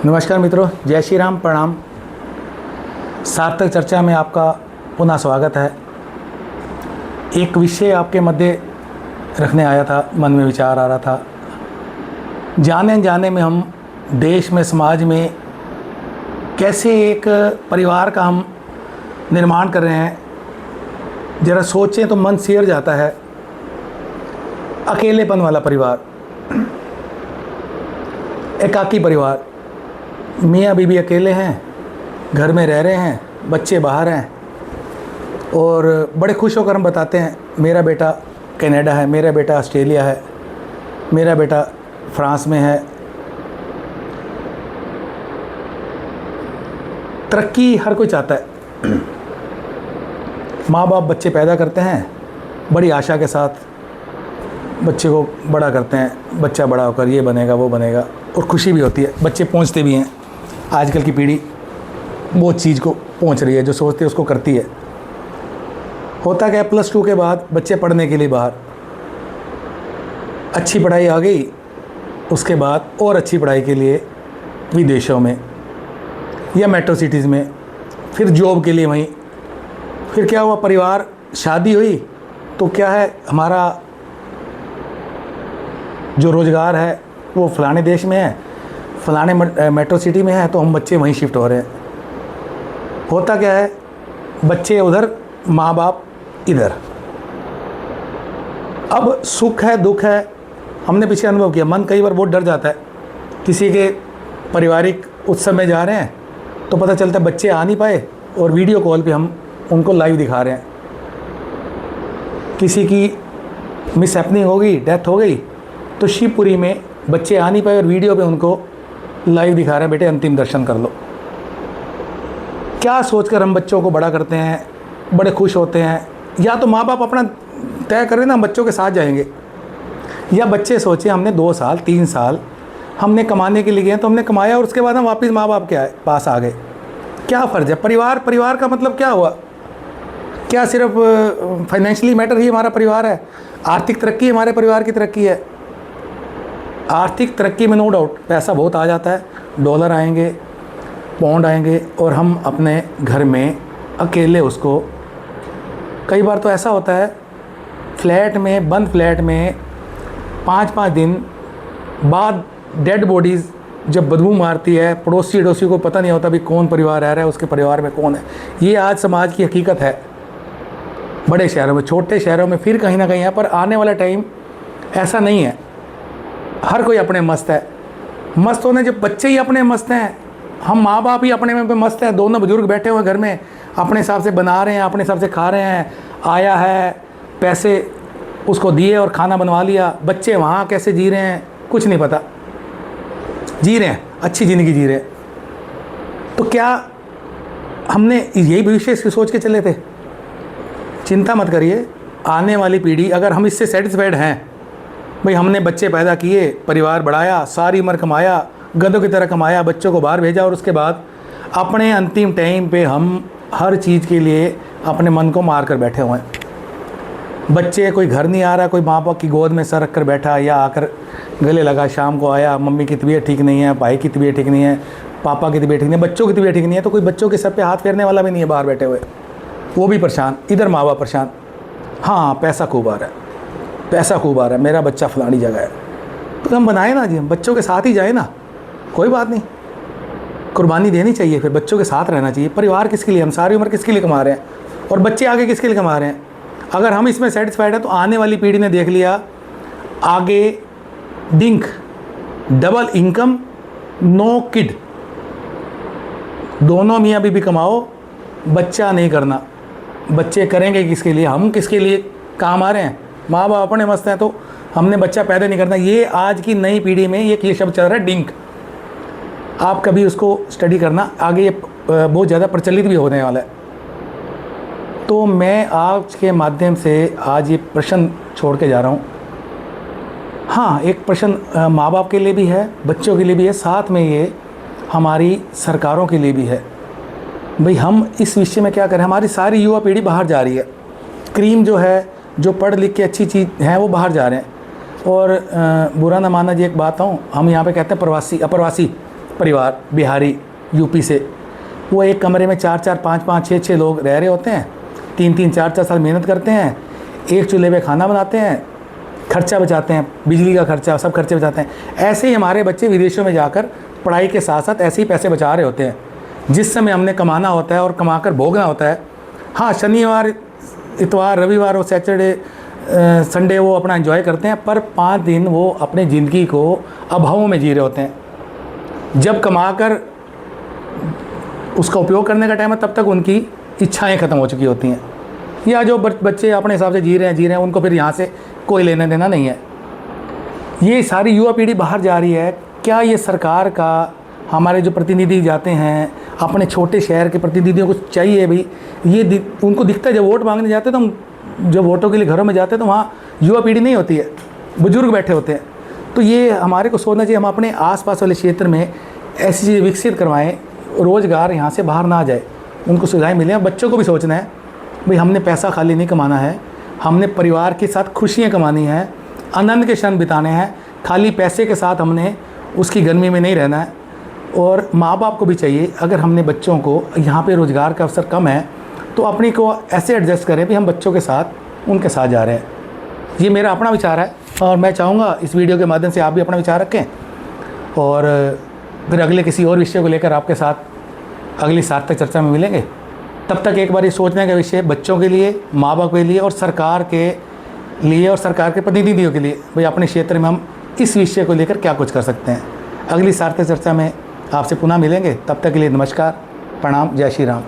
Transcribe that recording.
नमस्कार मित्रों, जय श्री राम, प्रणाम। सार्थक चर्चा में आपका पुनः स्वागत है। एक विषय आपके मध्य रखने आया था, मन में विचार आ रहा था। जाने जाने में हम देश में, समाज में कैसे एक परिवार का हम निर्माण कर रहे हैं, ज़रा सोचें तो मन सिहर जाता है। अकेलेपन वाला परिवार, एकाकी परिवार, मियाँ बीवी अकेले हैं, घर में रह रहे हैं, बच्चे बाहर हैं और बड़े खुश होकर हम बताते हैं मेरा बेटा कनाडा है, मेरा बेटा ऑस्ट्रेलिया है, मेरा बेटा फ्रांस में है। तरक्की हर कोई चाहता है। माँ बाप बच्चे पैदा करते हैं, बड़ी आशा के साथ बच्चे को बड़ा करते हैं। बच्चा बड़ा होकर ये बनेगा, वो बनेगा, और खुशी भी होती है। बच्चे पहुँचते भी हैं। आजकल की पीढ़ी वो चीज़ को पहुँच रही है, जो सोचते हैं उसको करती है। होता क्या है, +2 के बाद बच्चे पढ़ने के लिए बाहर, अच्छी पढ़ाई आ गई, उसके बाद और अच्छी पढ़ाई के लिए विदेशों में या मेट्रो सिटीज़ में, फिर जॉब के लिए वहीं। फिर क्या हुआ, परिवार, शादी हुई तो क्या है, हमारा जो रोज़गार है वो फलाने देश में है, फलाने मेट्रो सिटी में है, तो हम बच्चे वहीं शिफ्ट हो रहे हैं। होता क्या है, बच्चे उधर, माँ बाप इधर। अब सुख है, दुख है, हमने पीछे अनुभव किया। मन कई बार बहुत डर जाता है। किसी के पारिवारिक उत्सव में जा रहे हैं तो पता चलता है बच्चे आ नहीं पाए और वीडियो कॉल पे हम उनको लाइव दिखा रहे हैं। किसी की मिसहैपनिंग हो गई, डेथ हो गई, तो शिवपुरी में बच्चे आ नहीं पाए और वीडियो पे उनको लाइव दिखा रहे हैं, बेटे अंतिम दर्शन कर लो। क्या सोचकर हम बच्चों को बड़ा करते हैं, बड़े खुश होते हैं। या तो माँ बाप अपना तय करें ना, हम बच्चों के साथ जाएंगे, या बच्चे सोचे हमने 2 साल 3 साल हमने कमाने के लिए गए, तो हमने कमाया और उसके बाद हम वापस माँ बाप के पास आ गए। क्या फ़र्ज है? परिवार का मतलब क्या हुआ? क्या सिर्फ फाइनेंशियली मैटर ही हमारा परिवार है? आर्थिक तरक्की हमारे परिवार की तरक्की है। आर्थिक तरक्की में नो डाउट पैसा बहुत आ जाता है, डॉलर आएंगे, पाउंड आएंगे, और हम अपने घर में अकेले उसको, कई बार तो ऐसा होता है फ्लैट में, बंद फ्लैट में 5-5 दिन बाद डेड बॉडीज़ जब बदबू मारती है, पड़ोसी अड़ोसी को पता नहीं होता भी कौन परिवार रह रहा है, उसके परिवार में कौन है। ये आज समाज की हकीकत है। बड़े शहरों में, छोटे शहरों में फिर कहीं ना कहीं है, पर आने वाला टाइम ऐसा नहीं है। हर कोई अपने मस्त है। मस्त होने जब बच्चे ही अपने मस्त हैं, हम माँ बाप ही अपने में मस्त हैं, दोनों बुजुर्ग बैठे हुए घर में अपने हिसाब से बना रहे हैं, अपने हिसाब से खा रहे हैं, आया है पैसे उसको दिए और खाना बनवा लिया। बच्चे वहाँ कैसे जी रहे हैं कुछ नहीं पता, जी रहे हैं, अच्छी ज़िंदगी जी रहे हैं। तो क्या हमने यही भविष्य से सोच के चले थे? चिंता मत करिए, आने वाली पीढ़ी, अगर हम इससे सेटिस्फाइड हैं, भाई हमने बच्चे पैदा किए, परिवार बढ़ाया, सारी उम्र कमाया, गधों की तरह कमाया, बच्चों को बाहर भेजा, और उसके बाद अपने अंतिम टाइम पे हम हर चीज़ के लिए अपने मन को मार कर बैठे हुए हैं। बच्चे, कोई घर नहीं आ रहा, कोई माँ बाप की गोद में सर रख कर बैठा, या आकर गले लगा, शाम को आया, मम्मी की तबीयत ठीक नहीं है, भाई की तबीयत ठीक नहीं है, पापा की तबीयत ठीक नहीं है, बच्चों की तबीयत ठीक नहीं है, तो कोई बच्चों के सर पे हाथ फेरने वाला भी नहीं है बाहर बैठे हुए। वो भी परेशान, इधर माँ बाप परेशान। हाँ, पैसा खूब आ रहा है, पैसा खूब आ रहा है, मेरा बच्चा फलानी जगह है, तो हम बनाए ना जी, हम बच्चों के साथ ही जाए ना, कोई बात नहीं, कुर्बानी देनी चाहिए, फिर बच्चों के साथ रहना चाहिए। परिवार किसके लिए, हम सारी उम्र किसके लिए कमा रहे हैं, और बच्चे आगे किसके लिए कमा रहे हैं? अगर हम इसमें सेटिस्फाइड है तो आने वाली पीढ़ी ने देख लिया, आगे DINK, double income, no kid, दोनों मियाँ बीवी कमाओ, बच्चा नहीं करना। बच्चे करेंगे किसके लिए? हम किसके लिए काम आ रहे हैं? माँ बाप अपने मस्त हैं, तो हमने बच्चा पैदा नहीं करना। ये आज की नई पीढ़ी में ये शब्द चल रहा है, डिंक। आप कभी उसको स्टडी करना, आगे ये बहुत ज़्यादा प्रचलित भी होने वाला है। तो मैं आज के माध्यम से आज ये प्रश्न छोड़ के जा रहा हूँ। हाँ, एक प्रश्न माँ बाप के लिए भी है, बच्चों के लिए भी है, साथ में ये हमारी सरकारों के लिए भी है। भाई हम इस विषय में क्या करें? हमारी सारी युवा पीढ़ी बाहर जा रही है। क्रीम जो है, जो पढ़ लिख के अच्छी चीज़ है, वो बाहर जा रहे हैं। और बुरा ना माना जी, एक बात हूँ, हम यहाँ पे कहते हैं प्रवासी, अप्रवासी, परिवार बिहारी यूपी से, वो एक कमरे में 4-4, 5-5, 6-6 लोग रह रहे होते हैं, 3-3, 4-4 साल मेहनत करते हैं, एक चूल्हे पे खाना बनाते हैं, खर्चा बचाते हैं, बिजली का खर्चा, सब खर्चे बचाते हैं। ऐसे ही हमारे बच्चे विदेशों में जाकर पढ़ाई के साथ साथ ऐसे ही पैसे बचा रहे होते हैं। जिस समय हमने कमाना होता है और कमा कर भोगना होता है, हाँ शनिवार, इतवार, रविवार और सैटरडे, संडे वो अपना एंजॉय करते हैं, पर 5 दिन वो अपने ज़िंदगी को अभावों में जी रहे होते हैं। जब कमाकर उसका उपयोग करने का टाइम है, तब तक उनकी इच्छाएं ख़त्म हो चुकी होती हैं, या जो बच्चे अपने हिसाब से जी रहे हैं उनको फिर यहाँ से कोई लेना देना नहीं है। ये सारी युवा पीढ़ी बाहर जा रही है। क्या ये सरकार का, हमारे जो प्रतिनिधि जाते हैं अपने छोटे शहर के प्रतिनिधियों को चाहिए भाई, ये उनको दिखता है जब वोट मांगने जाते हैं तो जब वोटों के लिए घरों में जाते हैं तो वहाँ युवा पीढ़ी नहीं होती है, बुजुर्ग बैठे होते हैं। तो ये हमारे को सोचना चाहिए, हम अपने आसपास वाले क्षेत्र में ऐसी चीज़ें विकसित करवाएं, रोज़गार यहाँ से बाहर ना आ जाए, उनको सुविधाएँ मिलें। बच्चों को भी सोचना है भाई हमने पैसा खाली नहीं कमाना है, हमने परिवार के साथ खुशियाँ कमानी हैं, आनंद के क्षण बिताने हैं, खाली पैसे के साथ हमने उसकी गर्मी में नहीं रहना है। और माँ बाप को भी चाहिए, अगर हमने बच्चों को यहाँ पे रोज़गार का अवसर कम है तो अपनी को ऐसे एडजस्ट करें भी हम बच्चों के साथ उनके साथ जा रहे हैं। ये मेरा अपना विचार है और मैं चाहूँगा इस वीडियो के माध्यम से आप भी अपना विचार रखें और फिर अगले किसी और विषय को लेकर आपके साथ अगली सार्थक चर्चा में मिलेंगे। तब तक एक बार ये सोचने का विषय बच्चों के लिए, माँ बाप के लिए और सरकार के लिए और सरकार के प्रतिनिधियों के लिए, भाई अपने क्षेत्र में हम इस विषय को लेकर क्या कुछ कर सकते हैं। अगली सार्थक चर्चा में आपसे पुनः मिलेंगे, तब तक के लिए नमस्कार, प्रणाम, जय श्री राम।